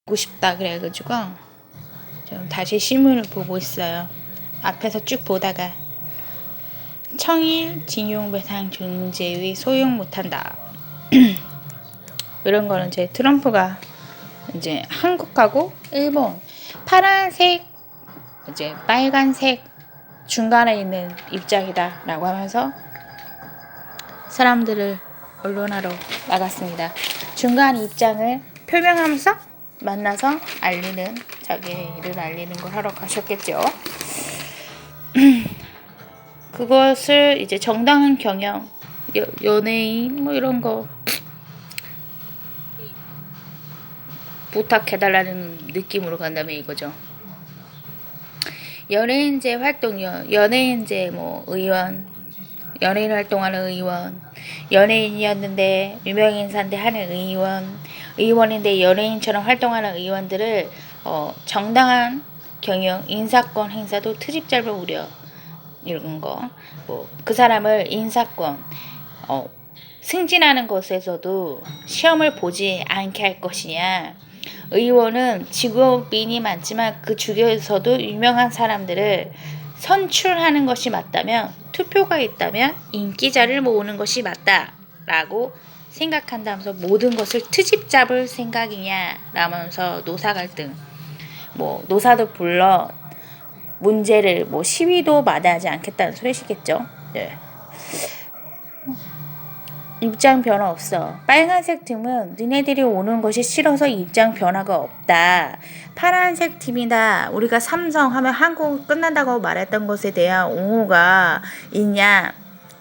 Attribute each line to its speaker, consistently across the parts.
Speaker 1: 보고 싶다 그래가지고 좀 다시 신문을 보고 있어요. 앞에서 쭉 보다가 청일 징용배상 중재위 소용 못한다. 이런 거는 이제 트럼프가 이제 한국하고 일본 파란색 이제 빨간색 중간에 있는 입장이다라고 하면서 사람들을 언론하러 나갔습니다. 중간 입장을 표명하면서 만나서 자기를 알리는 걸 하러 가셨겠죠. 그것을 이제 정당한 경영, 연예인 뭐 이런 거 부탁해달라는 느낌으로 간다면 이거죠. 연예인제 활동이요. 연예인제 뭐 의원, 연예인 활동하는 의원, 연예인이었는데 유명인사인데 하는 의원인데 연예인처럼 활동하는 의원들을 정당한 경영, 인사권 행사도 트집잡을 우려 이런 거. 뭐 그 사람을 인사권 승진하는 것에서도 시험을 보지 않게 할 것이냐. 의원은 직업인이 많지만 그 중에서도 유명한 사람들을 선출하는 것이 맞다면, 투표가 있다면 인기자를 모으는 것이 맞다라고 생각한다면서 모든 것을 트집 잡을 생각이냐라면서 노사 갈등, 뭐 노사도 불러 문제를 뭐 시위도 마다하지 않겠다는 소리시겠죠. 네. 입장 변화 없어. 빨간색 팀은 니네들이 오는 것이 싫어서 입장 변화가 없다. 파란색 팀이다. 우리가 삼성 하면 한국 끝난다고 말했던 것에 대한 옹호가 있냐.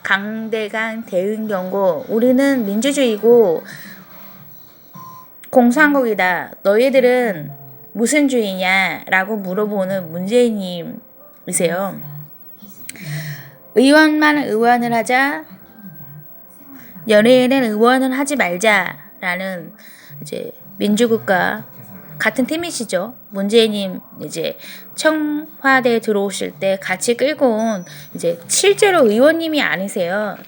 Speaker 1: 강대강 대응 경고. 우리는 민주주의고 공산국이다. 너희들은 무슨 주의냐? 라고 물어보는 문재인님이세요. 의원만 의원을 하자. 연예인은 의원은 하지 말자라는 이제 민주국가 같은 팀이시죠. 문재인님 이제 청와대에 들어오실 때 같이 끌고 온 이제 실제로 의원님이 아니세요.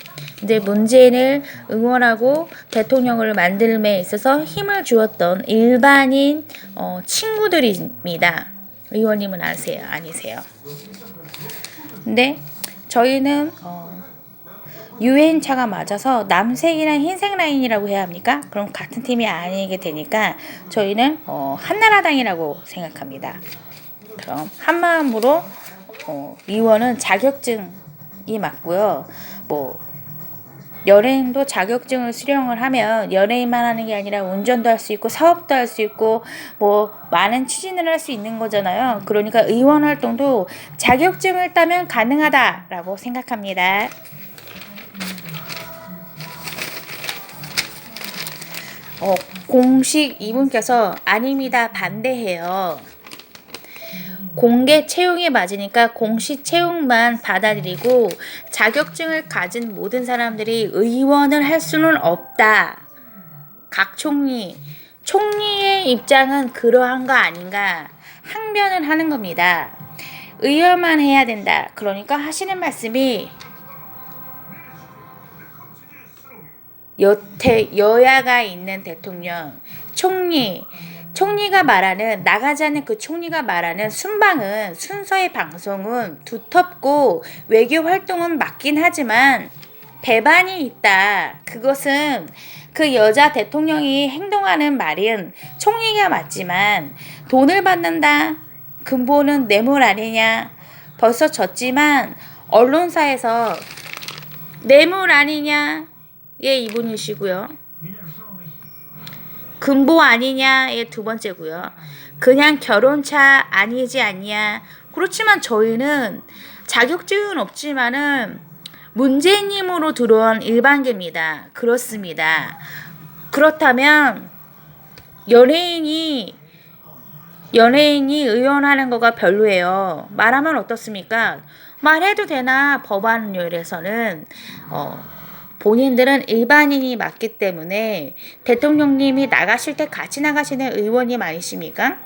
Speaker 1: 이제 문재인을 응원하고 대통령을 만들음에 있어서 힘을 주었던 일반인 친구들입니다. 의원님은 아니세요. 근데 저희는 유엔차가 맞아서 남색이랑 흰색 라인이라고 해야 합니까? 그럼 같은 팀이 아니게 되니까 저희는 한나라당이라고 생각합니다. 그럼 한마음으로 의원은 자격증이 맞고요. 뭐 연예인도 자격증을 수령을 하면 연예인만 하는 게 아니라 운전도 할 수 있고 사업도 할 수 있고 뭐 많은 추진을 할 수 있는 거잖아요. 그러니까 의원 활동도 자격증을 따면 가능하다라고 생각합니다. 공식 이분께서 아닙니다. 반대해요. 공개 채용이 맞으니까 공식 채용만 받아들이고 자격증을 가진 모든 사람들이 의원을 할 수는 없다. 각 총리의 입장은 그러한 거 아닌가 항변을 하는 겁니다. 의원만 해야 된다. 그러니까 하시는 말씀이 여야가 있는 대통령, 총리가 말하는 나가지 않는 그 총리가 말하는 순방은 순서의 방송은 두텁고 외교 활동은 맞긴 하지만 배반이 있다. 그것은 그 여자 대통령이 행동하는 말은 총리가 맞지만 돈을 받는다. 근본은 뇌물 아니냐. 벌써 졌지만 언론사에서 뇌물 아니냐. 예, 이분이시고요. 근보 아니냐의 두 번째고요. 그냥 결혼차 아니지 않냐. 그렇지만 저희는 자격증은 없지만은 문재인님으로 들어온 일반계입니다. 그렇습니다. 그렇다면 연예인이 의원하는 거가 별로예요. 말하면 어떻습니까? 말해도 되나 법안요에서는 본인들은 일반인이 맞기 때문에 대통령님이 나가실 때 같이 나가시는 의원님 아니십니까?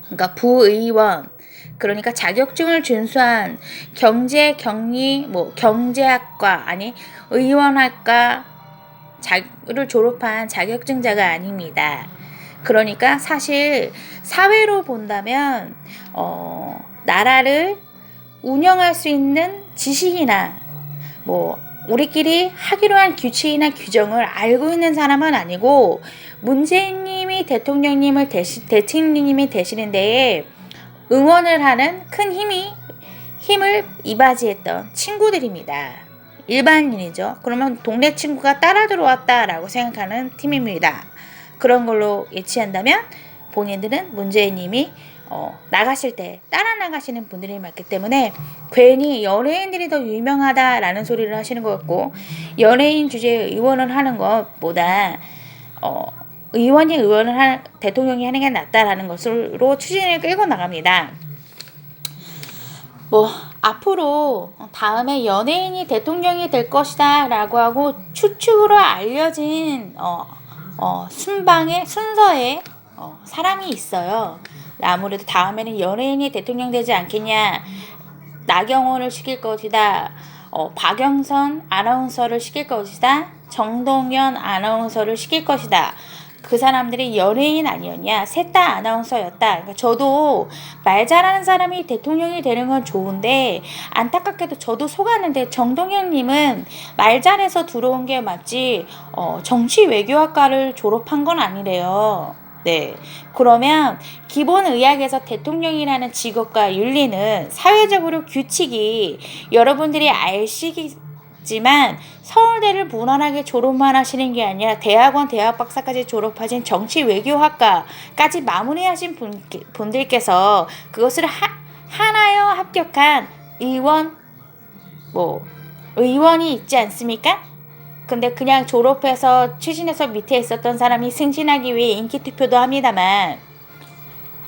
Speaker 1: 그러니까 부의원, 그러니까 자격증을 준수한 경제학과 의원학과를 졸업한 자격증자가 아닙니다. 그러니까 사실 사회로 본다면 나라를 운영할 수 있는 지식이나 뭐 우리끼리 하기로 한 규칙이나 규정을 알고 있는 사람은 아니고 문재인님이 대통령님이 되시는 데에 응원을 하는 큰 힘을 이바지했던 친구들입니다. 일반인이죠. 그러면 동네 친구가 따라 들어왔다라고 생각하는 팀입니다. 그런 걸로 예치한다면 본인들은 문재인님이 나가실 때 따라 나가시는 분들이 많기 때문에 괜히 연예인들이 더 유명하다라는 소리를 하시는 것 같고, 연예인 주제에 의원을 하는 것보다 대통령이 하는 게 낫다라는 것으로 추진을 끌고 나갑니다. 앞으로 다음에 연예인이 대통령이 될 것이다 라고 하고 추측으로 알려진 순서에 사람이 있어요. 아무래도 다음에는 연예인이 대통령 되지 않겠냐, 나경원을 시킬 것이다, 박영선 아나운서를 시킬 것이다, 정동현 아나운서를 시킬 것이다. 그 사람들이 연예인 아니었냐, 셋 다 아나운서였다. 그러니까 저도 말 잘하는 사람이 대통령이 되는 건 좋은데 안타깝게도 저도 속았는데, 정동현님은 말 잘해서 들어온 게 맞지 정치 외교학과를 졸업한 건 아니래요. 네, 그러면 기본의학에서 대통령이라는 직업과 윤리는 사회적으로 규칙이 여러분들이 아시겠지만 서울대를 무난하게 졸업만 하시는 게 아니라 대학원 대학박사까지 졸업하신 정치 외교학과까지 마무리하신 분들께서 그것을 하나여 합격한 의원이 있지 않습니까? 근데 그냥 졸업해서 추진해서 밑에 있었던 사람이 승진하기 위해 인기투표도 합니다만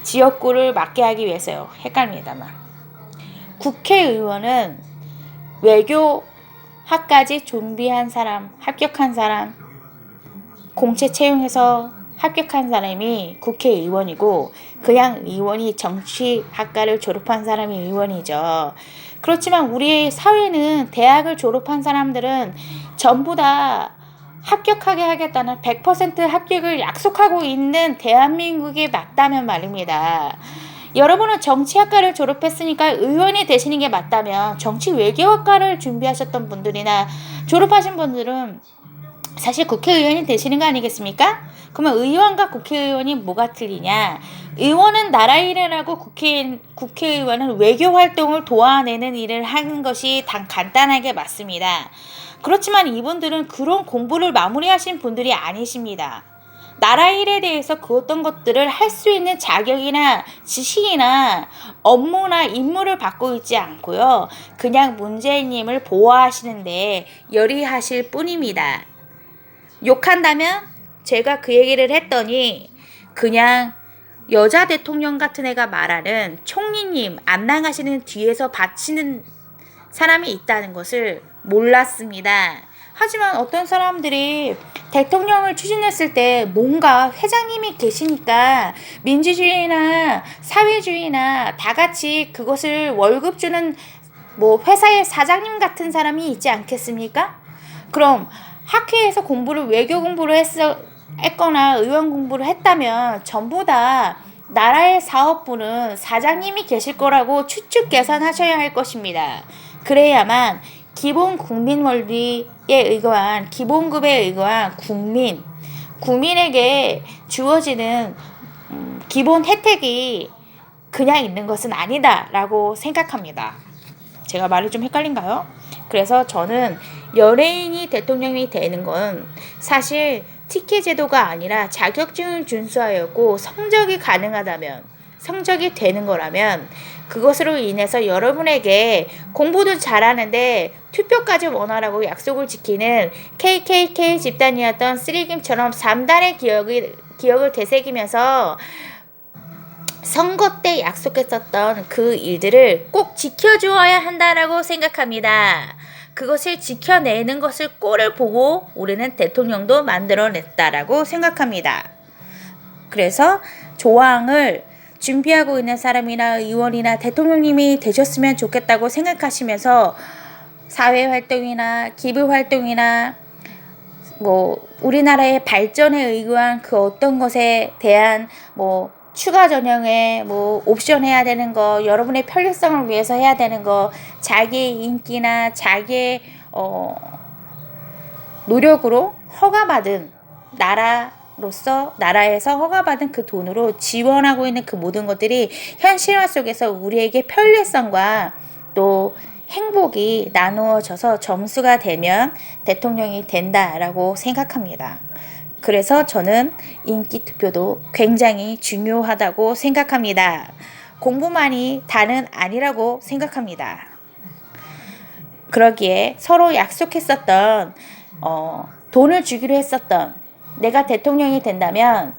Speaker 1: 지역구를 맞게 하기 위해서요. 헷갈립니다만. 국회의원은 외교학까지 준비한 사람, 합격한 사람, 공채 채용해서 합격한 사람이 국회의원이고, 그냥 의원이 정치학과를 졸업한 사람이 의원이죠. 그렇지만 우리 사회는 대학을 졸업한 사람들은 전부 다 합격하게 하겠다는 100% 합격을 약속하고 있는 대한민국이 맞다면 말입니다. 여러분은 정치학과를 졸업했으니까 의원이 되시는 게 맞다면 정치 외교학과를 준비하셨던 분들이나 졸업하신 분들은 사실 국회의원이 되시는 거 아니겠습니까? 그러면 의원과 국회의원이 뭐가 틀리냐? 의원은 나라 일을 하고 국회의원은 외교 활동을 도와내는 일을 하는 것이 간단하게 맞습니다. 그렇지만 이분들은 그런 공부를 마무리하신 분들이 아니십니다. 나라 일에 대해서 그 어떤 것들을 할 수 있는 자격이나 지식이나 업무나 임무를 받고 있지 않고요. 그냥 문재인님을 보호하시는데 열의하실 뿐입니다. 욕한다면 제가 그 얘기를 했더니 그냥 여자 대통령 같은 애가 말하는 총리님 안 나가시는 뒤에서 바치는 사람이 있다는 것을 몰랐습니다. 하지만 어떤 사람들이 대통령을 추진했을 때 뭔가 회장님이 계시니까 민주주의나 사회주의나 다 같이 그것을 월급 주는 회사의 사장님 같은 사람이 있지 않겠습니까? 그럼 학회에서 외교 공부를 했거나 의원 공부를 했다면 전부 다 나라의 사업부는 사장님이 계실 거라고 추측 계산하셔야 할 것입니다. 그래야만 기본 국민 원리에 의거한 기본급에 의거한 국민에게 주어지는 기본 혜택이 그냥 있는 것은 아니다라고 생각합니다. 제가 말이 좀 헷갈린가요? 그래서 저는 연예인이 대통령이 되는 건 사실 티켓 제도가 아니라 자격증을 준수하였고 성적이 되는 거라면 그것으로 인해서 여러분에게 공부도 잘하는데 투표까지 원활하고 약속을 지키는 KKK 집단이었던 쓰리김처럼 3단의 기억을 되새기면서 선거 때 약속했었던 그 일들을 꼭 지켜주어야 한다라고 생각합니다. 그것을 지켜내는 것을 꼴을 보고 우리는 대통령도 만들어냈다라고 생각합니다. 그래서 조항을 준비하고 있는 사람이나 의원이나 대통령님이 되셨으면 좋겠다고 생각하시면서 사회활동이나 기부활동이나 뭐 우리나라의 발전에 의거한 그 어떤 것에 대한 뭐 추가 전형에 뭐 옵션 해야 되는 거, 여러분의 편리성을 위해서 해야 되는 거, 자기의 인기나 자기의 노력으로 허가받은 나라에서 허가받은 그 돈으로 지원하고 있는 그 모든 것들이 현실화 속에서 우리에게 편리성과 또 행복이 나누어져서 점수가 되면 대통령이 된다라고 생각합니다. 그래서 저는 인기 투표도 굉장히 중요하다고 생각합니다. 공부만이 다는 아니라고 생각합니다. 그러기에 서로 약속했었던 돈을 주기로 했었던, 내가 대통령이 된다면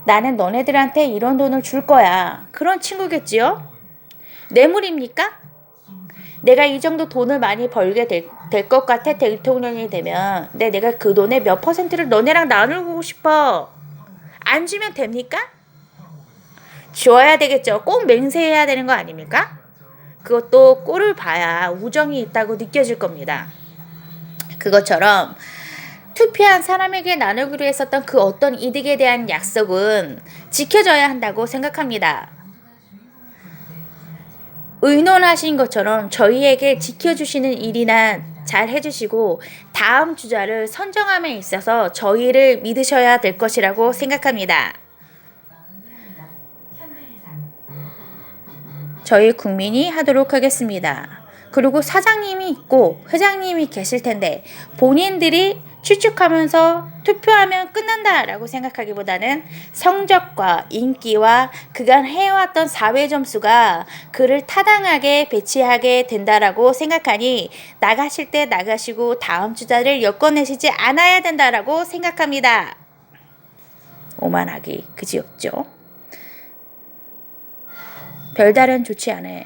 Speaker 1: 나는 너네들한테 이런 돈을 줄 거야, 그런 친구겠지요? 뇌물입니까? 내가 이 정도 돈을 많이 벌게 될 것 같아 대통령이 되면. 근데 내가 그 돈의 몇 퍼센트를 너네랑 나누고 싶어. 안 주면 됩니까? 줘야 되겠죠. 꼭 맹세해야 되는 거 아닙니까? 그것도 꼴을 봐야 우정이 있다고 느껴질 겁니다. 그것처럼 투표한 사람에게 나누기로 했었던 그 어떤 이득에 대한 약속은 지켜져야 한다고 생각합니다. 의논하신 것처럼 저희에게 지켜주시는 일이나 잘 해주시고 다음 주자를 선정함에 있어서 저희를 믿으셔야 될 것이라고 생각합니다. 저희 국민이 하도록 하겠습니다. 그리고 사장님이 있고 회장님이 계실 텐데 본인들이 추측하면서 투표하면 끝난다라고 생각하기보다는 성적과 인기와 그간 해왔던 사회 점수가 그를 타당하게 배치하게 된다라고 생각하니 나가실 때 나가시고 다음 주자를 엮어내시지 않아야 된다라고 생각합니다. 오만하기 그지없죠. 별다른 좋지 않아요.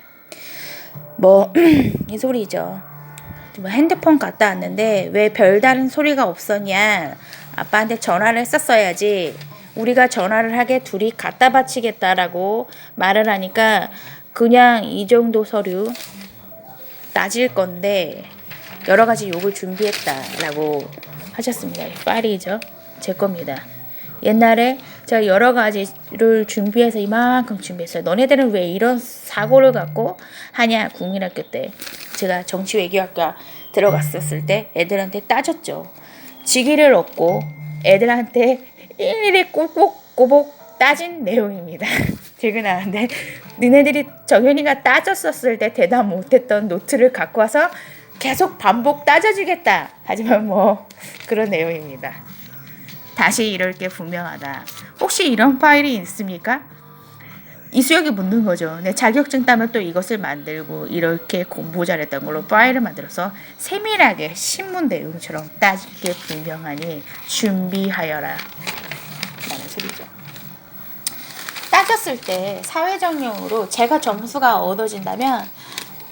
Speaker 1: 이 소리죠. 핸드폰 갖다 왔는데 왜 별다른 소리가 없었냐, 아빠한테 전화를 했었어야지, 우리가 전화를 하게 둘이 갖다 바치겠다라고 말을 하니까 그냥 이 정도 서류 따질 건데 여러 가지 욕을 준비했다라고 하셨습니다. 파일이죠. 제 겁니다. 옛날에 제가 여러 가지를 준비해서 이만큼 준비했어요. 너네들은 왜 이런 사고를 갖고 하냐. 국민학교 때 제가 정치외교학과 들어갔었을 때 애들한테 따졌죠. 직위를 얻고 애들한테 일일이 꼬복꼬복 따진 내용입니다. 되게 나는데 니네들이 정현이가 따졌었을 때 대답 못했던 노트를 갖고 와서 계속 반복 따져주겠다. 하지만 그런 내용입니다. 다시 이럴 게 분명하다. 혹시 이런 파일이 있습니까? 이수혁이 묻는 거죠. 내 자격증 따면 또 이것을 만들고 이렇게 공부 잘했던 걸로 파일을 만들어서 세밀하게 신문 내용처럼 따질 게 분명하니 준비하여라 라는 소리죠. 따졌을 때 사회정령으로 제가 점수가 얻어진다면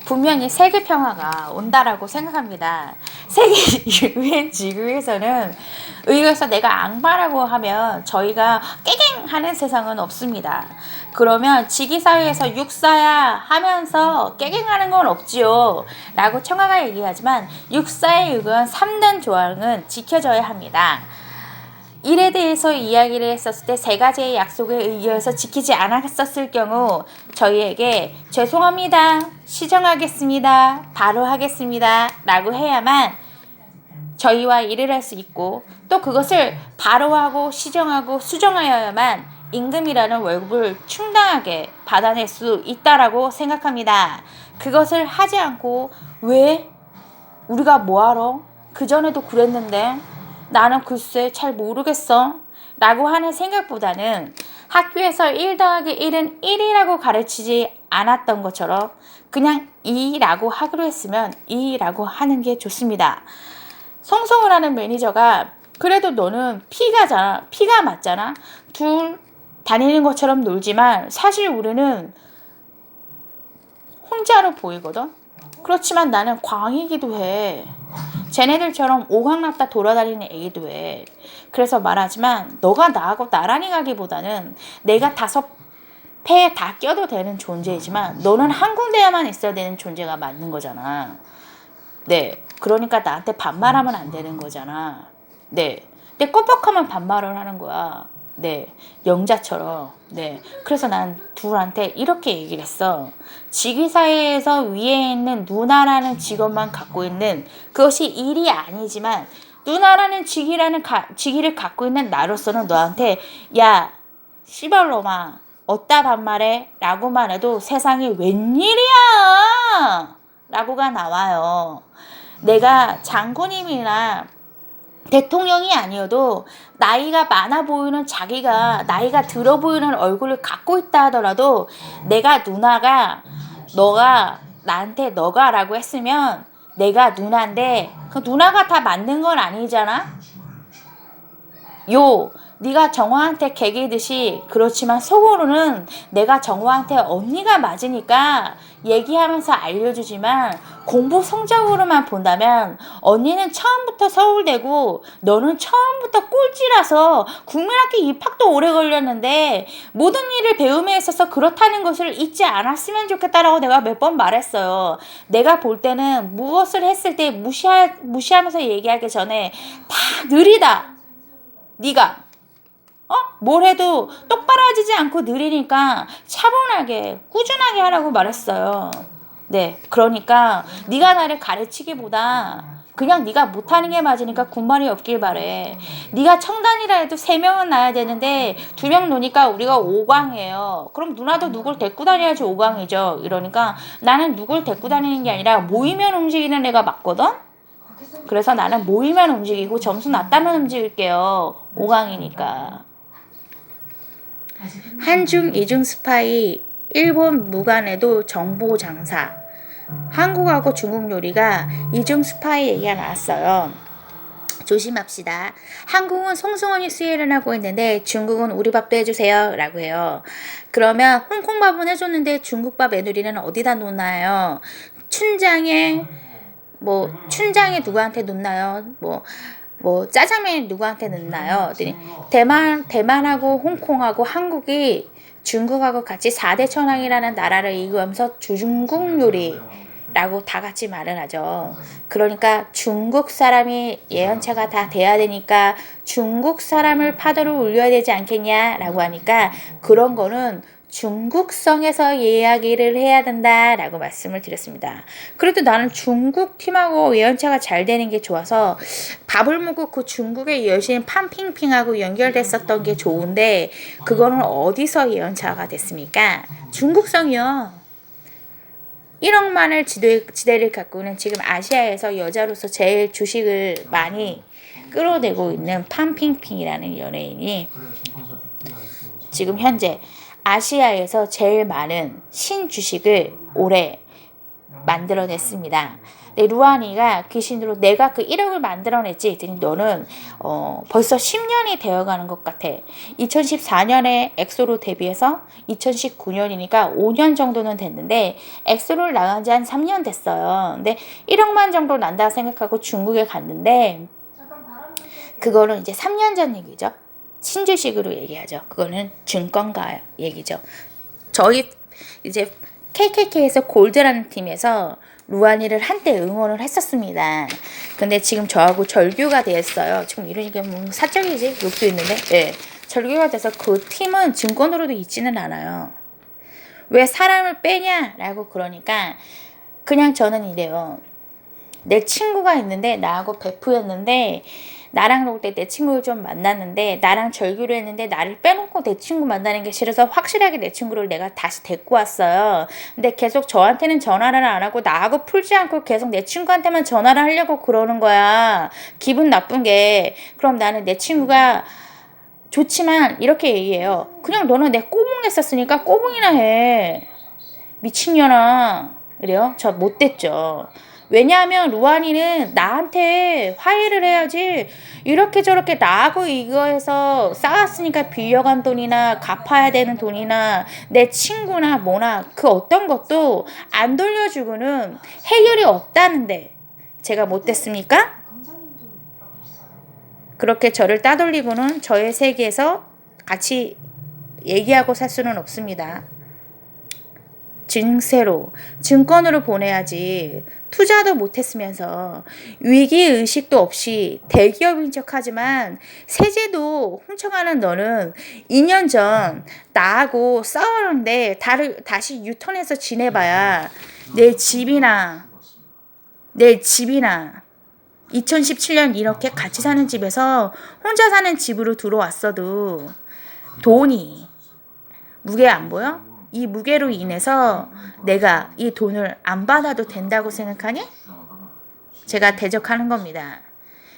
Speaker 1: 분명히 세계 평화가 온다라고 생각합니다. 세계 유엔 지구에서는 의회에서 내가 악마라고 하면 저희가 깨갱 하는 세상은 없습니다. 그러면 지기사회에서 육사야 하면서 깨갱하는 건 없지요 라고 청와가 얘기하지만 육사에 의거한 3단 조항은 지켜져야 합니다. 일에 대해서 이야기를 했었을 때 3가지의 약속에 의해서 지키지 않았었을 경우 저희에게 죄송합니다, 시정하겠습니다, 바로 하겠습니다 라고 해야만 저희와 일을 할 수 있고, 또 그것을 바로 하고 시정하고 수정하여야만 임금이라는 월급을 충당하게 받아낼 수 있다라고 생각합니다. 그것을 하지 않고 왜 우리가 뭐하러 그전에도 그랬는데 나는 글쎄 잘 모르겠어 라고 하는 생각보다는 학교에서 1 더하기 1은 1이라고 가르치지 않았던 것처럼 그냥 2라고 하기로 했으면 2라고 하는 게 좋습니다. 송송을 하는 매니저가 그래도 너는 피가 맞잖아. 둘 다니는 것처럼 놀지만 사실 우리는 혼자로 보이거든. 그렇지만 나는 광이기도 해. 쟤네들처럼 오각났다 돌아다니는 애기도 해. 그래서 말하지만 너가 나하고 나란히 가기보다는 내가 5패에 다 껴도 되는 존재이지만 너는 한 군데에만 있어야 되는 존재가 맞는 거잖아. 네, 그러니까 나한테 반말하면 안 되는 거잖아. 네, 근데 껌뻑하면 반말을 하는 거야. 네, 영자처럼. 네, 그래서 난 둘한테 이렇게 얘기를 했어. 직위사회에서 위에 있는 누나라는 직업만 갖고 있는, 그것이 일이 아니지만 누나라는 직위를 갖고 있는 나로서는 너한테 야 씨발로마 어따 반말해? 라고만 해도 세상에 웬일이야 라고가 나와요. 내가 장군님이나 대통령이 아니어도 나이가 많아 보이는 자기가 나이가 들어 보이는 얼굴을 갖고 있다 하더라도 내가 누나가 너가 나한테 너가 라고 했으면 내가 누나인데 그 누나가 다 맞는 건 아니잖아. 네가 정화한테 개기듯이 그렇지만 속으로는 내가 정화한테 언니가 맞으니까 얘기하면서 알려주지만 공부 성적으로만 본다면 언니는 처음부터 서울대고 너는 처음부터 꼴찌라서 국민학교 입학도 오래 걸렸는데 모든 일을 배움에 있어서 그렇다는 것을 잊지 않았으면 좋겠다라고 내가 몇 번 말했어요. 내가 볼 때는 무엇을 했을 때 무시하면서 얘기하기 전에 다 느리다. 네가 뭘 해도 똑바로 하지 않고 느리니까 차분하게 꾸준하게 하라고 말했어요. 네, 그러니까 네가 나를 가르치기보다 그냥 네가 못하는 게 맞으니까 군말이 없길 바래. 네가 청단이라 해도 3명은 나야 되는데 2명 노니까 우리가 5강이에요. 그럼 누나도 누굴 데리고 다녀야지 5강이죠. 이러니까 나는 누굴 데리고 다니는 게 아니라 모이면 움직이는 애가 맞거든. 그래서 나는 모이면 움직이고 점수 낮다면 움직일게요. 5강이니까. 한중 이중 스파이, 일본 무관에도 정보 장사. 한국하고 중국 요리가 이중 스파이 얘기가 나왔어요. 조심합시다. 한국은 송승헌이 수혜를 하고 있는데 중국은 우리 밥도 해주세요 라고 해요. 그러면 홍콩밥은 해줬는데 중국밥 애누리는 어디다 놓나요? 춘장에 누구한테 놓나요? 짜장면이 누구한테 넣나요? 대만하고 홍콩하고 한국이 중국하고 같이 4대 천왕이라는 나라를 이루면서 중국 요리라고 다 같이 말을 하죠. 그러니까 중국 사람이 예언차가 다 돼야 되니까 중국 사람을 파도를 올려야 되지 않겠냐라고 하니까 그런 거는 중국성에서 이야기를 해야 된다라고 말씀을 드렸습니다. 그래도 나는 중국 팀하고 예언차가 잘 되는 게 좋아서 밥을 먹고 그 중국의 여신 판핑핑하고 연결됐었던 게 좋은데 그거는 어디서 예언차가 됐습니까? 중국성이요. 1억만을 지대를 갖고 있는 지금 아시아에서 여자로서 제일 주식을 많이 끌어내고 있는 판핑핑이라는 연예인이 지금 현재 아시아에서 제일 많은 신주식을 올해 만들어냈습니다. 루아니가 귀신으로 내가 그 1억을 만들어냈지 했더니 너는 벌써 10년이 되어가는 것 같아. 2014년에 엑소로 데뷔해서 2019년이니까 5년 정도는 됐는데 엑소를 나간 지 한 3년 됐어요. 근데 1억만 정도 난다 생각하고 중국에 갔는데 그거는 이제 3년 전 얘기죠. 신주식으로 얘기하죠. 그거는 증권가 얘기죠. 저희 이제 KKK에서 골드라는 팀에서 루아니를 한때 응원을 했었습니다. 근데 지금 저하고 절규가 됐어요. 지금 이러니까 사적이지 욕도 있는데 네. 절규가 돼서 그 팀은 증권으로도 있지는 않아요. 왜 사람을 빼냐라고 그러니까 그냥 저는 이래요. 내 친구가 있는데 나하고 베프였는데 나랑 놀 때 내 친구를 좀 만났는데 나랑 절규를 했는데 나를 빼놓고 내 친구 만나는 게 싫어서 확실하게 내 친구를 내가 다시 데리고 왔어요. 근데 계속 저한테는 전화를 안 하고 나하고 풀지 않고 계속 내 친구한테만 전화를 하려고 그러는 거야. 기분 나쁜 게. 그럼 나는 내 친구가 좋지만 이렇게 얘기해요. 그냥 너는 내 꼬붕 냈었으니까 꼬붕이나 해. 미친년아. 이래요. 저 못됐죠. 왜냐하면 루아니는 나한테 화해를 해야지 이렇게 저렇게 나하고 이거 해서 쌓았으니까 빌려간 돈이나 갚아야 되는 돈이나 내 친구나 뭐나 그 어떤 것도 안 돌려주고는 해결이 없다는데 제가 못됐습니까? 그렇게 저를 따돌리고는 저의 세계에서 같이 얘기하고 살 수는 없습니다. 증세로, 증권으로 보내야지. 투자도 못했으면서 위기의식도 없이 대기업인 척하지만 세제도 훔쳐가는 너는 2년 전 나하고 싸우는데 다시 유턴해서 지내봐야 내 집이나 2017년 이렇게 같이 사는 집에서 혼자 사는 집으로 들어왔어도 돈이 무게 안 보여? 이 무게로 인해서 내가 이 돈을 안 받아도 된다고 생각하니? 제가 대적하는 겁니다.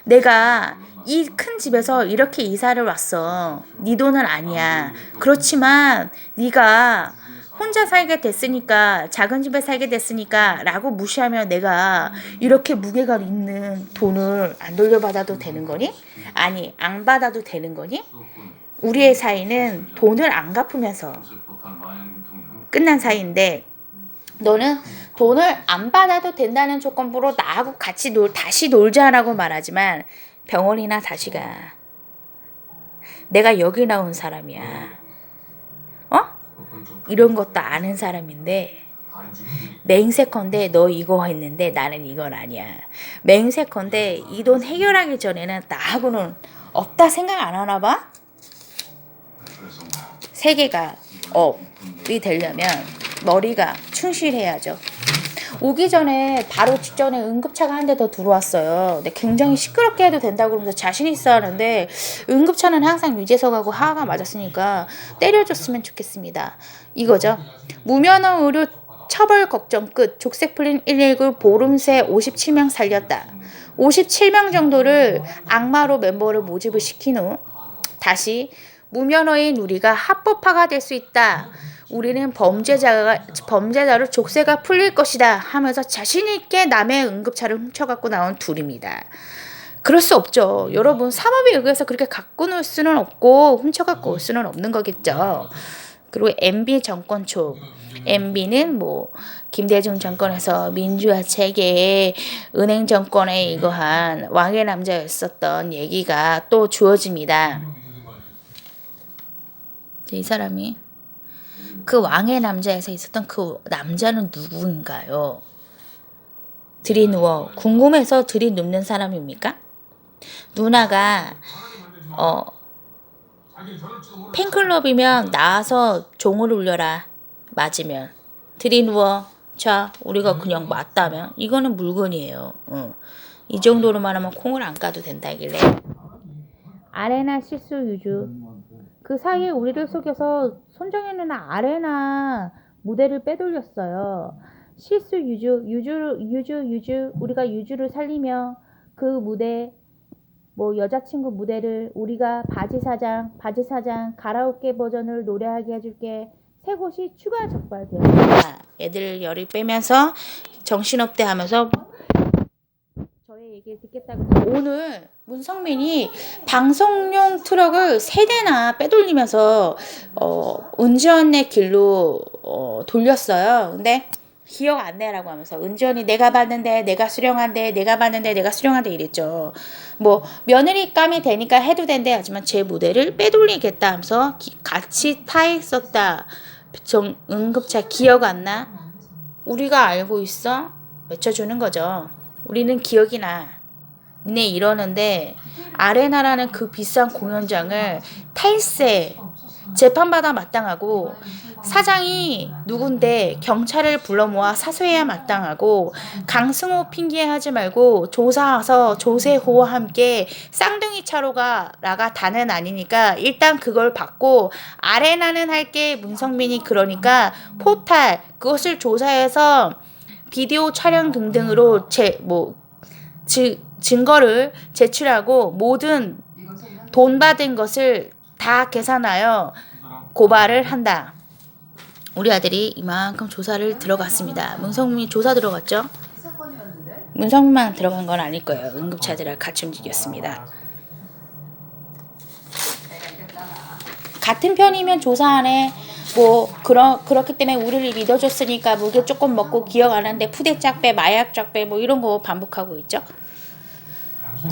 Speaker 1: 내가 이 큰 집에서 이렇게 이사를 왔어. 네 돈은 아니야. 그렇지만 네가 혼자 살게 됐으니까, 작은 집에 살게 됐으니까 라고 무시하면 내가 이렇게 무게가 있는 돈을 안 돌려받아도 되는 거니? 아니, 안 받아도 되는 거니? 우리의 사이는 돈을 안 갚으면서 끝난 사이인데, 너는 돈을 안 받아도 된다는 조건부로 나하고 같이 다시 놀자라고 말하지만 병원이나 다시 가. 내가 여기 나온 사람이야. 이런 것도 아는 사람인데 맹세컨대 너 이거 했는데 나는 이건 아니야. 맹세컨대 이 돈 해결하기 전에는 나하고는 없다 생각 안 하나 봐? 세계가 업이 되려면 머리가 충실해야죠. 오기 전에 바로 직전에 응급차가 한 대 더 들어왔어요. 근데 굉장히 시끄럽게 해도 된다고 그러면서 자신 있어 하는데 응급차는 항상 유재석하고 하하가 맞았으니까 때려줬으면 좋겠습니다. 이거죠. 무면허 의료 처벌 걱정 끝. 족쇄 풀린 119 보름새 57명 살렸다. 57명 정도를 악마로 멤버를 모집을 시킨 후 다시 무면허인 우리가 합법화가 될 수 있다. 우리는 범죄자로 족쇄가 풀릴 것이다 하면서 자신 있게 남의 응급차를 훔쳐갖고 나온 둘입니다. 그럴 수 없죠. 여러분, 사법에 의해서 그렇게 갖고 놀 수는 없고 훔쳐갖고 올 수는 없는 거겠죠. 그리고 MB 정권 초. MB는 김대중 정권에서 민주화 체계에 은행 정권에 이거한 왕의 남자였었던 얘기가 또 주어집니다. 이 사람이 그 왕의 남자에서 있었던 그 남자는 누구인가요? 들이누워 궁금해서 들이눕는 사람입니까? 누나가 팬클럽이면 나와서 종을 울려라. 맞으면 들이누워. 자, 우리가 그냥 맞다면 이거는 물건이에요. 이 정도로만 하면 콩을 안 까도 된다길래. 아레나 실수 유주. 그 사이에 우리를 속여서 손정혜 누나 아레나 무대를 빼돌렸어요. 실수 유주. 우리가 유주를 살리며 그 무대, 여자친구 무대를 우리가 바지사장 가라오케 버전을 노래하게 해줄게. 세 곳이 추가 적발되었습니다. 애들 열이 빼면서 정신없대 하면서 저의 얘기를 듣겠다고. 오늘 문성민이 방송용 트럭을 3대나 빼돌리면서 은지언네 길로 돌렸어요. 근데 기억 안 내라고 하면서 은지언이 내가 봤는데 내가 수령한데 이랬죠. 며느리감이 되니까 해도 된대 하지만 제 무대를 빼돌리겠다 하면서 같이 타 있었다. 응급차 기억 안 나? 우리가 알고 있어? 외쳐주는 거죠. 우리는 기억이 나. 니네 이러는데 아레나라는 그 비싼 공연장을 탈세, 재판받아 마땅하고 사장이 누군데 경찰을 불러 모아 사소해야 마땅하고 강승호 핑계하지 말고 조사와서 조세호와 함께 쌍둥이 차로가 라가 다는 아니니까 일단 그걸 받고 아레나는 할게. 문성민이 그러니까 포탈 그것을 조사해서 비디오 촬영 등등으로 증거를 제출하고 모든 돈 받은 것을 다 계산하여 고발을 한다. 우리 아들이 이만큼 조사를 들어갔습니다. 문성민이 조사 들어갔죠? 문성민만 들어간 건 아닐 거예요. 응급차들을 같이 움직였습니다. 같은 편이면 조사 안 해. 그렇기 때문에 우리를 믿어줬으니까 무게 조금 먹고 기억 안 하는데 푸대 짝배, 마약 짝배 이런 거 반복하고 있죠.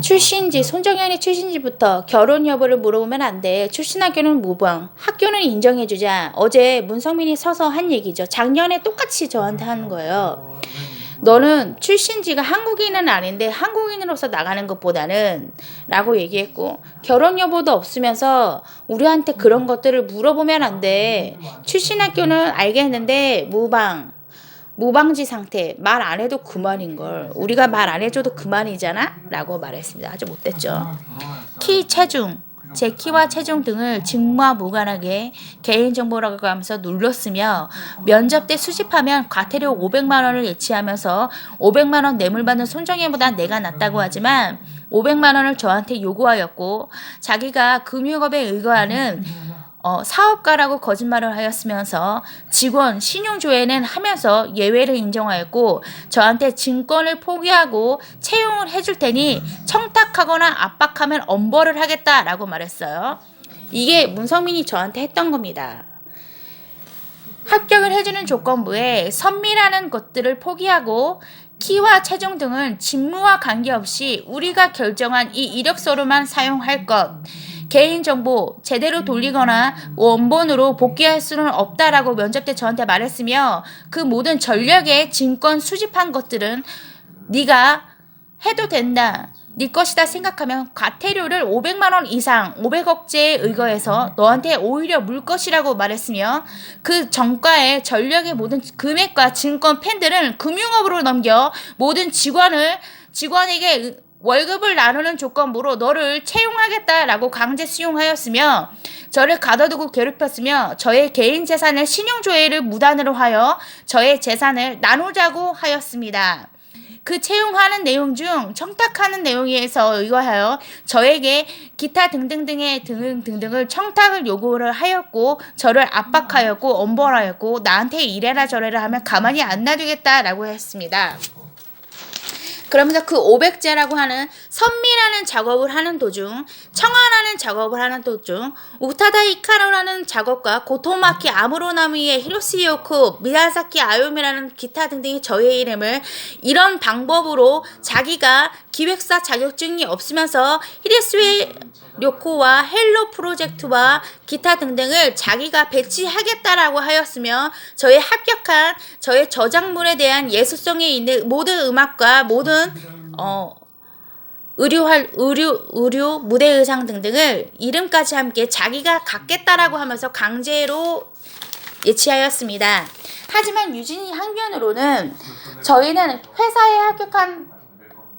Speaker 1: 출신지, 손정연이 출신지부터 결혼 여부를 물어보면 안 돼. 출신 학교는 무방. 학교는 인정해주자. 어제 문성민이 서서 한 얘기죠. 작년에 똑같이 저한테 하는 거예요. 너는 출신지가 한국인은 아닌데 한국인으로서 나가는 것보다는 라고 얘기했고, 결혼 여부도 없으면서 우리한테 그런 것들을 물어보면 안 돼. 출신 학교는 알겠는데 무방지 상태, 말 안 해도 그만인걸. 우리가 말 안 해줘도 그만이잖아? 라고 말했습니다. 아주 못됐죠. 키, 체중, 제 키와 체중 등을 직무와 무관하게 개인정보라고 하면서 눌렀으며, 면접 때 수집하면 과태료 500만 원을 예치하면서 500만 원 뇌물받는 손정혜보다 내가 낫다고 하지만 500만 원을 저한테 요구하였고, 자기가 금융업에 의거하는 사업가라고 거짓말을 하였으면서 직원 신용조회는 하면서 예외를 인정하였고, 저한테 증권을 포기하고 채용을 해줄 테니 청탁하거나 압박하면 엄벌을 하겠다라고 말했어요. 이게 문성민이 저한테 했던 겁니다. 합격을 해주는 조건부에 선미라는 것들을 포기하고 키와 체중 등은 직무와 관계없이 우리가 결정한 이 이력서로만 사용할 것, 개인정보 제대로 돌리거나 원본으로 복귀할 수는 없다라고 면접 때 저한테 말했으며, 그 모든 전력의 증권 수집한 것들은 네가 해도 된다, 네 것이다 생각하면 과태료를 500만 원 이상 500억제에 의거해서 너한테 오히려 물 것이라고 말했으며, 그 정가의 전력의 모든 금액과 증권 펜들은 금융업으로 넘겨 모든 직원에게 월급을 나누는 조건부로 너를 채용하겠다라고 강제 수용하였으며, 저를 가둬두고 괴롭혔으며, 저의 개인 재산을 신용조회를 무단으로 하여 저의 재산을 나누자고 하였습니다. 그 채용하는 내용 중 청탁하는 내용에 의거하여 저에게 기타 등등을 청탁을 요구를 하였고, 저를 압박하였고 엄벌하였고, 나한테 이래라 저래라 하면 가만히 안 놔두겠다라고 했습니다. 그러면서 그 500제라고 하는 선미라는 작업을 하는 도중, 청아라는 작업을 하는 도중, 우타다 히카루라는 작업과 고토마키 아무로나미의 히로시요코, 미야사키 아요미라는 기타 등등의 저의 이름을 이런 방법으로 자기가 기획사 자격증이 없으면서 히데스웨 료코와 헬로 프로젝트와 기타 등등을 자기가 배치하겠다라고 하였으며, 저의 합격한 저의 저작물에 대한 예술성에 있는 모든 음악과 모든 의류, 무대 의상 등등을 이름까지 함께 자기가 갖겠다라고 하면서 강제로 예치하였습니다. 하지만 유진이 항변으로는 저희는 회사에 합격한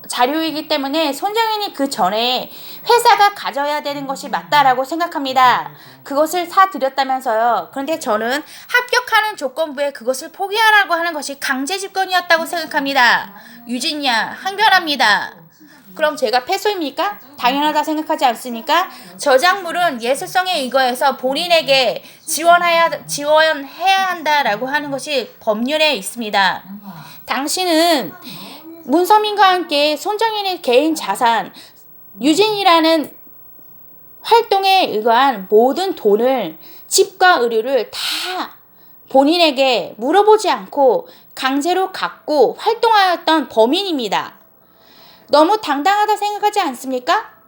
Speaker 1: 자료이기 때문에 손정인이 그 전에 회사가 가져야 되는 것이 맞다라고 생각합니다. 그것을 사드렸다면서요. 그런데 저는 합격하는 조건부에 그것을 포기하라고 하는 것이 강제 집권이었다고 생각합니다. 유진이야, 항변합니다. 그럼 제가 패소입니까? 당연하다 생각하지 않습니까? 저작물은 예술성에 의거해서 본인에게 지원해야 한다라고 하는 것이 법률에 있습니다. 당신은 문서민과 함께 손정인의 개인 자산, 유진이라는 활동에 의거한 모든 돈을, 집과 의류를 다 본인에게 물어보지 않고 강제로 갖고 활동하였던 범인입니다. 너무 당당하다 생각하지 않습니까?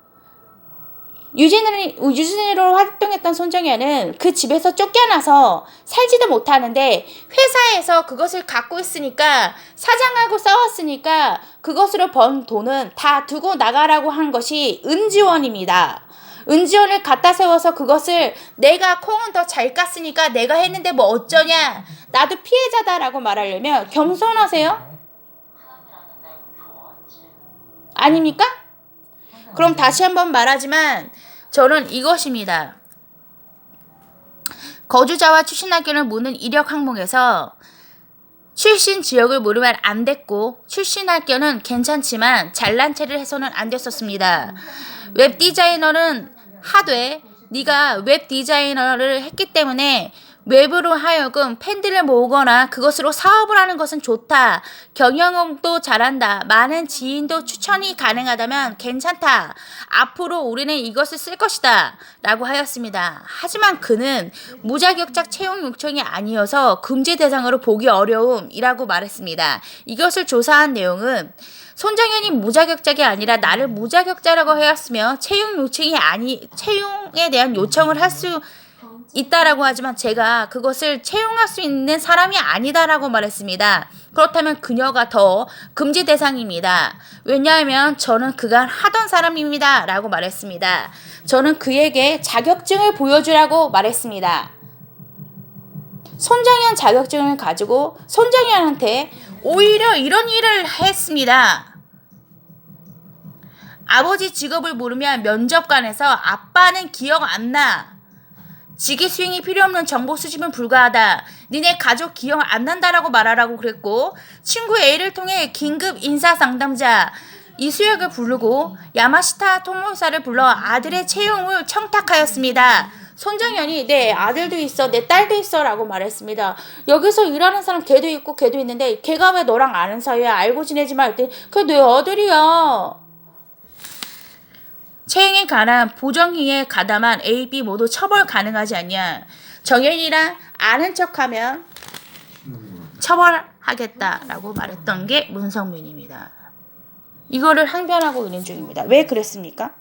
Speaker 1: 유진으로 활동했던 손정연은 그 집에서 쫓겨나서 살지도 못하는데, 회사에서 그것을 갖고 있으니까, 사장하고 싸웠으니까 그것으로 번 돈은 다 두고 나가라고 한 것이 은지원입니다. 은지원을 갖다 세워서 그것을 내가 콩은 더 잘 깠으니까 내가 했는데 뭐 어쩌냐, 나도 피해자다라고 말하려면 겸손하세요? 아닙니까? 그럼 다시 한번 말하지만 저는 이것입니다. 거주자와 출신 학교를 묻는 이력 항목에서 출신 지역을 물으면 안 됐고, 출신 학교는 괜찮지만 잘난 체를 해서는 안 됐었습니다. 웹 디자이너는 하되 네가 웹 디자이너를 했기 때문에 외부로 하여금 팬들을 모으거나 그것으로 사업을 하는 것은 좋다. 경영도 잘한다. 많은 지인도 추천이 가능하다면 괜찮다. 앞으로 우리는 이것을 쓸 것이다. 라고 하였습니다. 하지만 그는 무자격자 채용 요청이 아니어서 금지 대상으로 보기 어려움이라고 말했습니다. 이것을 조사한 내용은 손정현이 무자격자가 아니라 나를 무자격자라고 하였으며 채용에 대한 요청을 할 수 있다라고 하지만 제가 그것을 채용할 수 있는 사람이 아니다라고 말했습니다. 그렇다면 그녀가 더 금지 대상입니다. 왜냐하면 저는 그간 하던 사람입니다. 라고 말했습니다. 저는 그에게 자격증을 보여주라고 말했습니다. 손정현 자격증을 가지고 손정현한테 오히려 이런 일을 했습니다. 아버지 직업을 모르면 면접관에서 아빠는 기억 안 나. 직위 수행이 필요 없는 정보 수집은 불가하다. 니네 가족 기억 안 난다라고 말하라고 그랬고 친구 A를 통해 긴급 인사 상담자 이수혁을 부르고 야마시타 토모사를 불러 아들의 채용을 청탁하였습니다. 손정현이 내 아들도 있어 내 딸도 있어 라고 말했습니다. 여기서 일하는 사람 걔도 있고 걔도 있는데 걔가 왜 너랑 아는 사이야 알고 지내지 마 했더니 그게 내 아들이야. 채용에 관한 부정행위에 가담한 A, B 모두 처벌 가능하지 않냐. 정현이랑 아는 척하면 처벌하겠다라고 말했던 게 문성민입니다. 이거를 항변하고 있는 중입니다. 왜 그랬습니까?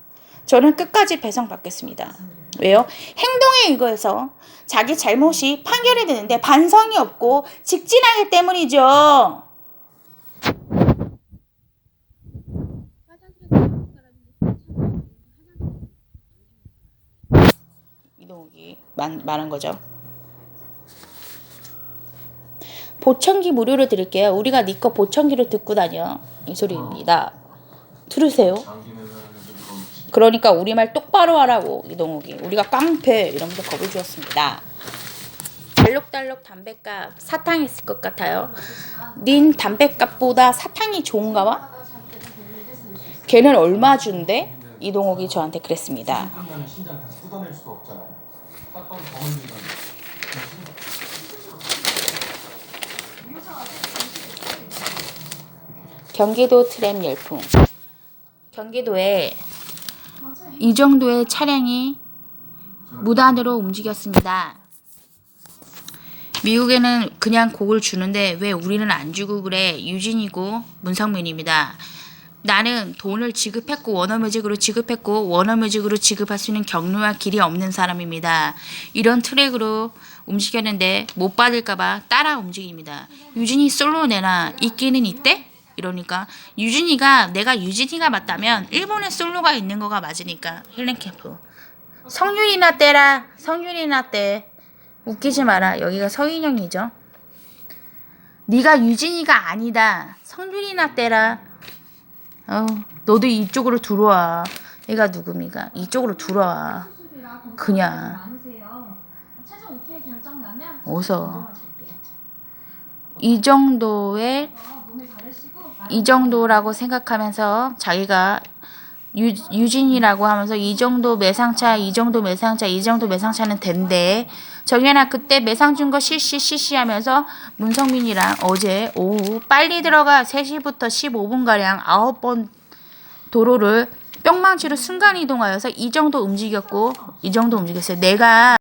Speaker 1: 저는 끝까지 배상받겠습니다. 왜요? 행동에 의거해서 자기 잘못이 판결이 되는데 반성이 없고 직진하기 때문이죠. 이동욱이 많은 거죠. 보청기 무료로 드릴게요. 우리가 네 거 보청기로 듣고 다녀. 이 소리입니다. 들으세요. 그러니까 우리말 똑바로 하라고 이동욱이. 우리가 깡패 이러면서 겁을 주었습니다. 달록달록 담뱃값 사탕 있을 것 같아요. 닌 담뱃값보다 사탕이 좋은가 봐? 걔는 얼마 준대? 이동욱이 저한테 그랬습니다. 경기도 트램 열풍. 경기도에 이 정도의 차량이 무단으로 움직였습니다. 미국에는 그냥 곡을 주는데 왜 우리는 안 주고 그래? 유진이고 문성민입니다. 나는 돈을 지급했고 원어뮤직으로 지급했고 원어뮤직으로 지급할 수 있는 경로와 길이 없는 사람입니다. 이런 트랙으로 움직였는데 못 받을까봐 따라 움직입니다. 유진이 솔로 내나 있기는 있대? 이러니까 내가 유진이가 맞다면 일본에 솔로가 있는 거가 맞으니까 힐링캠프 성윤이나 떼라. 성윤이나 떼. 웃기지 마라. 여기가 서인영이죠. 네가 유진이가 아니다. 성윤이나 떼라. 너도 이쪽으로 들어와. 얘가 누굽니까? 이쪽으로 들어와. 그냥 어서 이 정도라고 생각하면서 자기가 유진이라고 하면서 이 정도 매상차는 된대. 정연아 그때 매상 준 거 시시 하면서 문성민이랑 어제 오후 빨리 들어가 3시부터 15분가량 9번 도로를 뿅망치로 순간이동하여서 이 정도 움직였어요. 내가